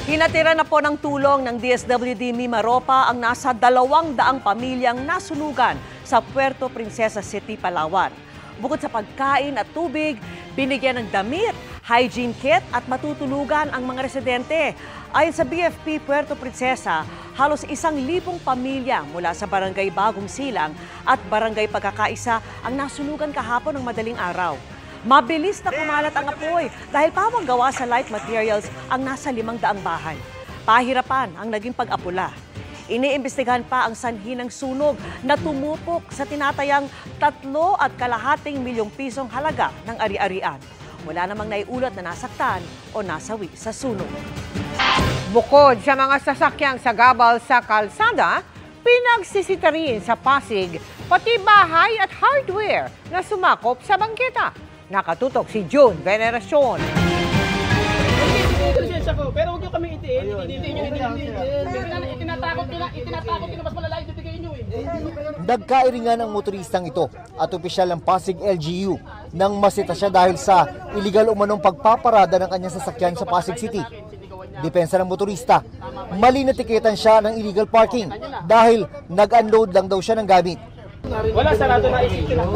S1: Hinatira na po ng tulong ng DSWD Mimaropa ang nasa 200 pamilyang nasunugan sa Puerto Princesa City, Palawan. Bukod sa pagkain at tubig, binigyan ng damit, hygiene kit at matutulugan ang mga residente. Ayon sa BFP Puerto Princesa, halos 1,000 pamilya mula sa Barangay Bagong Silang at Barangay Pagkakaisa ang nasunugan kahapon ng madaling araw. Mabilis na kumalat ang apoy dahil pawang gawa sa light materials ang nasa 500 bahay. Pahirapan ang naging pag-apula. Iniimbestigahan pa ang sanhi ng sunog na tumupok sa tinatayang 3.2 milyong pisong halaga ng ari-arian. Wala namang naiulat na nasaktan o nasawi sa sunog. Bukod sa mga sasakyang sagabal sa kalsada, pinagsisita rin sa Pasig pati bahay at hardware na sumakop sa bangketa. Nakatutok si June Veneracion.
S16: experience ako, pero huwag nyo kami itiin. Itinatakot nyo, mas malala ibibigay nyo eh.
S20: Nagkairingan ang motoristang ito at opisyal ng Pasig LGU nang masita siya dahil sa iligal umanong pagpaparada ng kanyang sasakyan sa Pasig City. Depensa ng motorista, mali na tiketan siya ng illegal parking dahil nag-unload lang daw siya ng gamit.
S16: Wala, sarado na isip sila.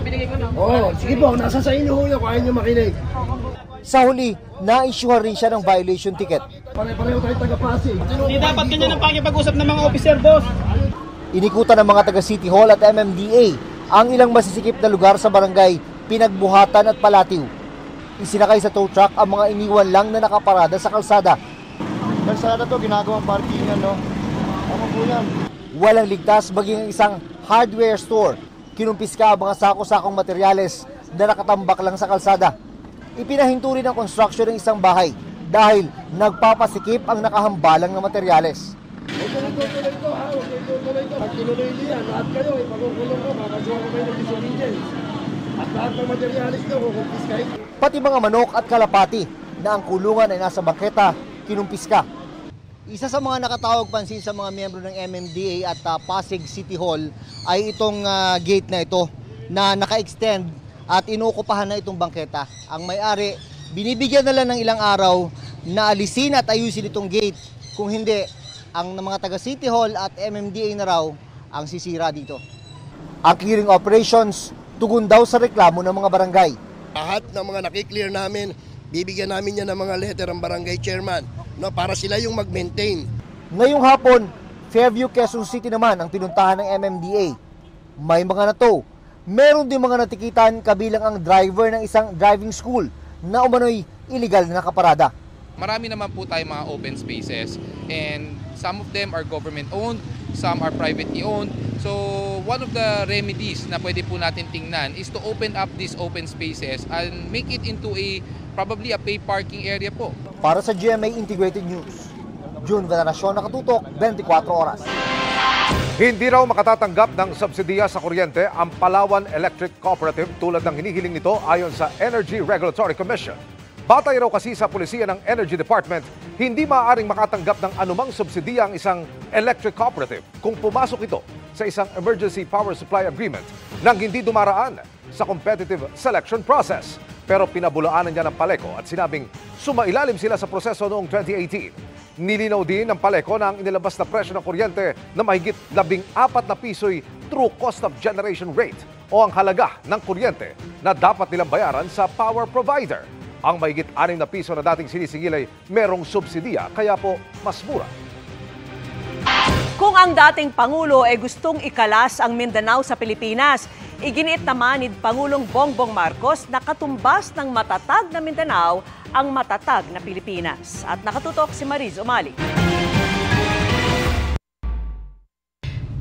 S16: Binigay ko na.
S12: Oo, sige po, nasa sa inyo ho yun, kaya nyo makinig.
S20: Sa huli, na-issuehan rin siya ng violation ticket.
S12: Pare-pareho tayo taga-Pasig.
S16: Hindi dapat ganyan ang pakipag-usap ng mga officer, boss.
S20: Inikutan ng mga taga City Hall at MMDA ang ilang masisikip na lugar sa barangay Pinagbuhatan at Palatiw. Isinakay sa tow truck ang mga iniwan lang na nakaparada sa kalsada.
S12: Kalsada to, ginagawang parkingan, no? Ano po yan?
S20: Walang ligtas maging ang isang hardware store. Kinumpiska ang mga sako-sakong materyales na nakatambak lang sa kalsada. Ipinahinto rin ang construction ng isang bahay dahil nagpapasikip ang nakahambalang na materyales.
S12: Pag tinuloy niya, lahat kayo, ipagkukulong ko, makasuha ko kayo ng disobedience. At lahat ng materialis nyo, kukumpiskay.
S20: Pati mga manok at kalapati na ang kulungan ay nasa bangketa, kinumpiska. Isa sa mga nakatawag pansin sa mga miyembro ng MMDA at Pasig City Hall ay itong gate na ito na naka-extend at inuokupahan na itong bangketa. Ang may-ari, binibigyan na lang ng ilang araw na alisin at ayusin itong gate. Kung hindi, ang mga taga City Hall at MMDA na raw ang sisira dito. Ang clearing operations, tugon daw sa reklamo ng mga barangay.
S12: Lahat ng mga nakiklear namin, bibigyan namin yan ng mga letter ang barangay chairman, no, para sila yung mag-maintain.
S20: Ngayong hapon, Fairview, Quezon City naman ang pinuntahan ng MMDA. May mga nato. Meron din mga natikitan kabilang ang driver ng isang driving school na umano'y illegal na nakaparada.
S22: Marami naman po tayong mga open spaces and some of them are government-owned, some are privately owned. So one of the remedies na pwede po natin tingnan is to open up these open spaces and make it into probably a paid parking area po.
S20: Para sa GMA Integrated News, June Veneracion, nakatutok, 24 oras.
S3: Hindi raw makatatanggap ng subsidiya sa kuryente ang Palawan Electric Cooperative tulad ng hinihiling nito ayon sa Energy Regulatory Commission. Batay raw kasi sa pulisiya ng Energy Department, hindi maaaring makatanggap ng anumang subsidiya ang isang electric cooperative kung pumasok ito sa isang emergency power supply agreement nang hindi dumaraan sa competitive selection process. Pero pinabulaanan niya ng Paleco at sinabing sumailalim sila sa proseso noong 2018. Nilinaw din ng Paleco na ang inilabas na presyo ng kuryente na mahigit 14 na piso'y true cost of generation rate o ang halaga ng kuryente na dapat nilang bayaran sa power provider. Ang mahigit 6 na piso na dating sinisingil ay merong subsidiya kaya po mas mura.
S1: Kung ang dating Pangulo ay gustong ikalas ang Mindanao sa Pilipinas, iginiit naman ni Pangulong Bongbong Marcos na katumbas ng matatag na Mindanao ang matatag na Pilipinas. At nakatutok si Mariz Umali.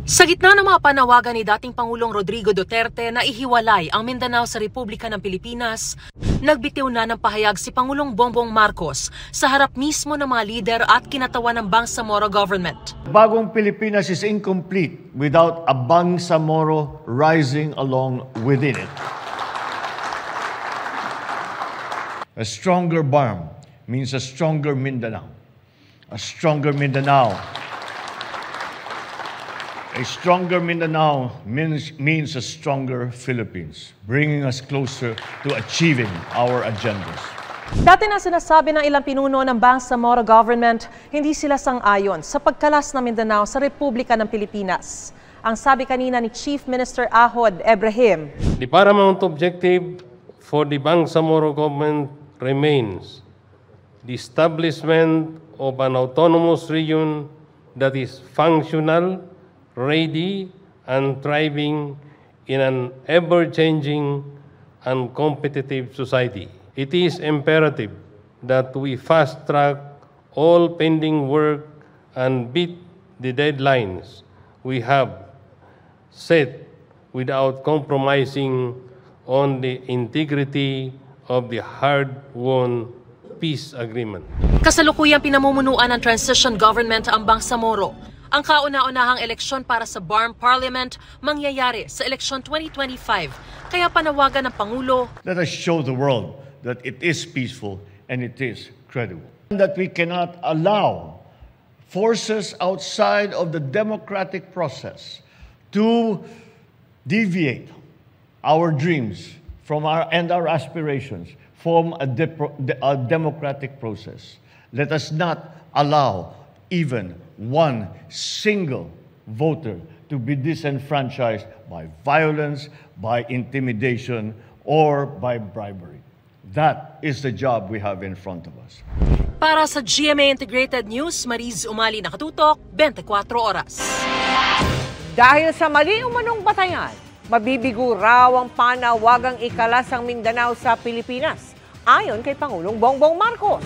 S23: Sa gitna ng mga panawagan ni dating Pangulong Rodrigo Duterte na ihiwalay ang Mindanao sa Republika ng Pilipinas, nagbitiw na ng pahayag si Pangulong Bongbong Marcos sa harap mismo ng mga lider at kinatawan ng Bangsamoro government.
S24: Bagong Pilipinas is incomplete without a Bangsamoro rising along within it. A stronger BARM means a stronger Mindanao. A stronger Mindanao. A stronger Mindanao means a stronger Philippines, bringing us closer to achieving our agendas.
S23: Dati na sinasabi ng ilang pinuno ng Bangsamoro government, hindi sila sang-ayon sa pagkalas ng Mindanao sa Republika ng Pilipinas. Ang sabi kanina ni Chief Minister Ahod Ibrahim,
S25: the paramount objective for the Bangsamoro government remains the establishment of an autonomous region that is functional, ready, and thriving in an ever-changing and competitive society. It is imperative that we fast-track all pending work and beat the deadlines we have set without compromising on the integrity of the hard-won peace agreement.
S23: Kasalukuyang pinamumunuan ng transition government ang Bangsamoro. Ang kauna-unahang eleksyon para sa BARM Parliament mangyayari sa eleksyon 2025. Kaya panawagan ng Pangulo,
S24: let us show the world that it is peaceful and it is credible. That we cannot allow forces outside of the democratic process to deviate our dreams from our aspirations from a democratic process. Let us not allow even one single voter to be disenfranchised by violence, by intimidation, or by bribery. That is the job we have in front of us.
S23: Para sa GMA Integrated News, Mariz Umali, nakatutok, 24 oras.
S1: Dahil sa mali umanong batayan, mabibigo raw ang panawagang ikalas ang Mindanao sa Pilipinas, ayon kay Pangulong Bongbong Marcos.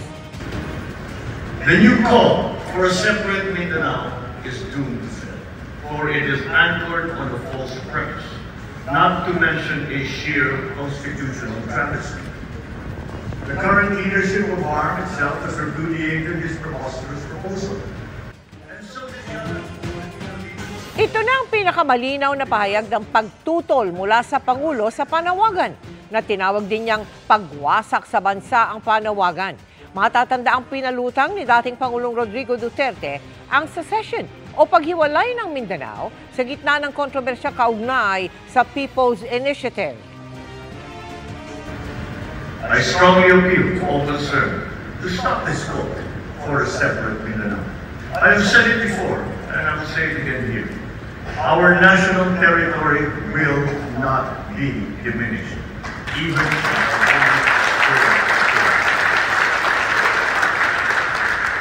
S24: The new call for a separate Mindanao is doomed to fail, for it is anchored on the false premise, not to mention a sheer constitutional travesty. The current leadership of ARM itself has repudiated this preposterous proposal.
S1: Ito na ang pinakamalinaw na pahayag ng pagtutol mula sa Pangulo sa panawagan na tinawag din niyang pagwasak sa bansa ang panawagan. Matatanda ang pinalutang ni dating Pangulong Rodrigo Duterte ang secession o paghiwalay ng Mindanao sa gitna ng kontrobersya kaugnay sa People's Initiative.
S24: I strongly appeal to all concerned to stop this call for a separate Mindanao. I have said it before, and I will say it again here. Our national territory will not be diminished, even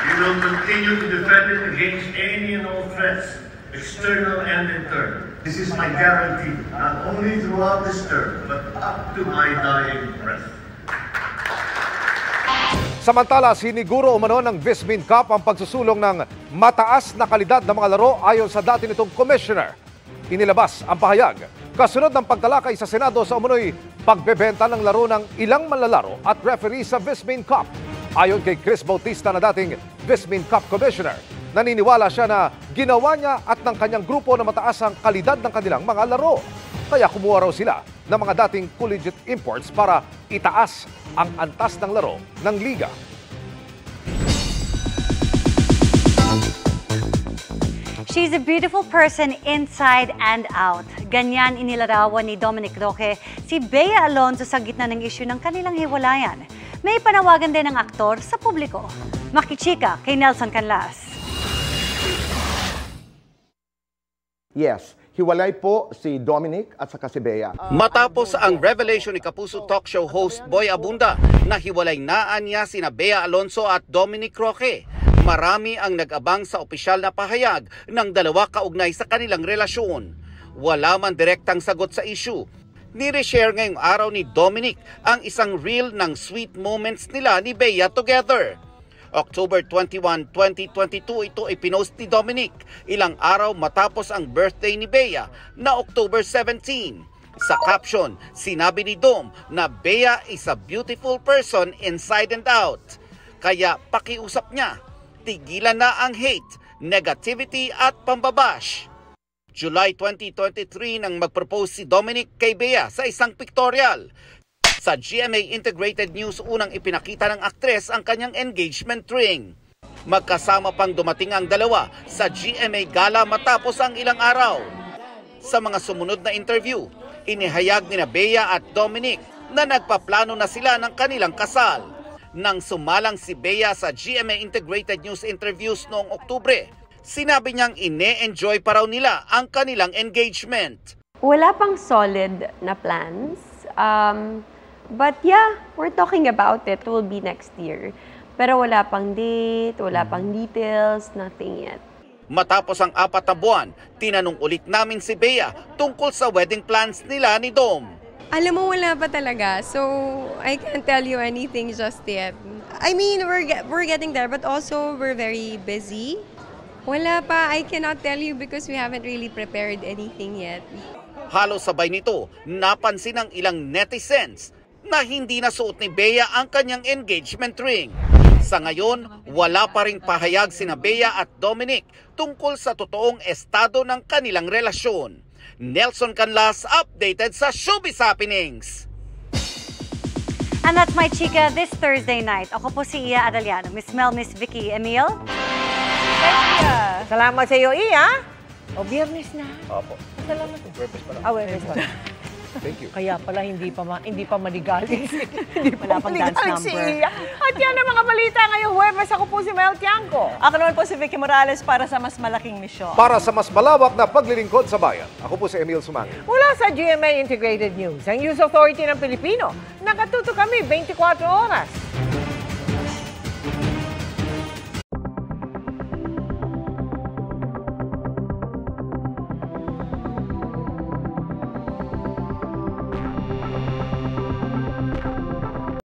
S24: we will continue to defend it against any and all threats, external and internal. This is my guarantee, not only throughout this term, but up to my dying breath.
S3: Samantala, siniguro umano ng Vismin Cup ang pagsusulong ng mataas na kalidad ng mga laro ayon sa dati nitong commissioner. Inilabas ang pahayag kasunod ng pagtalakay sa Senado sa umunoy pagbebenta ng laro ng ilang manlalaro at referee sa Vismin Cup. Ayon kay Chris Bautista na dating Vismin Cup Commissioner, naniniwala siya na ginawa niya at ng kanyang grupo na mataas ang kalidad ng kanilang mga laro. Kaya kumuha raw sila ng mga dating collegiate imports para itaas ang antas ng laro ng liga.
S4: She's a beautiful person inside and out. Ganyan inilarawan ni Dominic Roque si Bea Alonzo sa gitna ng isyu ng kanilang hiwalayan. May panawagan din ng aktor sa publiko. Makichika kay Nelson Canlas.
S5: Yes, hiwalay po si Dominic at saka si Bea.
S7: Matapos ang revelation ni Kapuso talk show host Boy Abunda na hiwalay na niya sina Bea Alonzo at Dominic Roque, marami ang nag-abang sa opisyal na pahayag ng dalawa kaugnay sa kanilang relasyon. Wala man direktang sagot sa issue. Nire-share ngayong araw ni Dominic ang isang reel ng sweet moments nila ni Bea together. October 21, 2022 ito ipinost ni Dominic ilang araw matapos ang birthday ni Bea na October 17. Sa caption, sinabi ni Dom na Bea is a beautiful person inside and out. Kaya pakiusap niya, tigilan na ang hate, negativity at pambabash. July 2023 nang mag-propose si Dominic kay Bea sa isang pictorial. Sa GMA Integrated News, unang ipinakita ng aktres ang kanyang engagement ring. Magkasama pang dumating ang dalawa sa GMA Gala matapos ang ilang araw. Sa mga sumunod na interview, inihayag ni Bea at Dominic na nagpaplano na sila ng kanilang kasal. Nang sumalang si Bea sa GMA Integrated News interviews noong Oktubre, sinabi niyang ine-enjoy pa raw nila ang kanilang engagement.
S8: Wala pang solid na plans. But yeah, we're talking about it. It will be next year. Pero wala pang date, wala pang details, nothing yet.
S7: Matapos ang 4 na buwan, tinanong ulit namin si Bea tungkol sa wedding plans nila ni Dom.
S8: Alam mo, wala pa talaga. So, I can't tell you anything just yet. I mean, we're getting there, but also we're very busy. Wala pa. I cannot tell you because we haven't really prepared anything yet.
S7: Halos sabay nito, napansin ng ilang netizens na hindi nasuot ni Bea ang kanyang engagement ring. Sa ngayon, wala pa ring pahayag sina Bea at Dominic tungkol sa totoong estado ng kanilang relasyon. Nelson Canlas, updated sa Showbiz Happenings.
S4: And that's my chika this Thursday night. Ako po si Iya Adaliano. Miss Mel, Miss Vicky, Emil.
S1: Salamat sa iyo, Iya. O, biyernes na.
S3: Opo.
S1: Salamat.
S3: Purpose pala.
S1: Webes pala.
S3: Thank you.
S1: Kaya pala hindi pa maligalig. Hindi pa
S4: Wala pang dance
S1: maligalig si
S4: number.
S1: Iya. At yan ang mga balita ngayong Huwebes. Ako po si Mel Tiangco.
S9: Ako naman po si Vicky Morales para sa mas malaking misyon.
S3: Para sa mas malawak na paglilingkod sa bayan, ako po si Emil Sumangil.
S1: Mula sa GMA Integrated News, ang News Authority ng Pilipino. Nakatuto kami 24 oras.